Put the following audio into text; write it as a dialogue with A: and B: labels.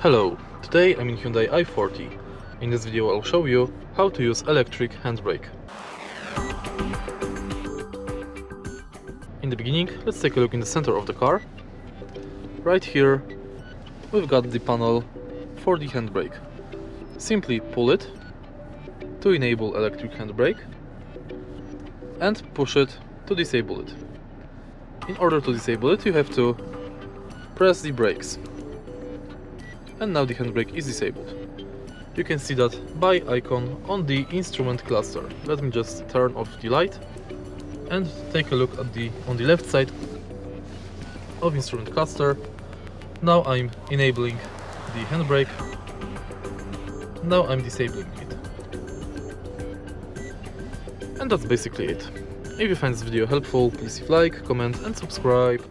A: Hello, today I'm in Hyundai i40. In this video I'll show you how to use electric handbrake. In the beginning, let's take a look in the center of the car. Right here we've got the panel for the handbrake. Simply pull it to enable electric handbrake and push it to disable it. In order to disable it, you have to press the brakes. And now the handbrake is disabled. You can see that buy icon on the instrument cluster. Let me just turn off the light and take a look at on the left side of instrument cluster. Now I'm enabling the handbrake. Now I'm disabling it. And that's basically it. If you find this video helpful, please leave a like, comment and subscribe.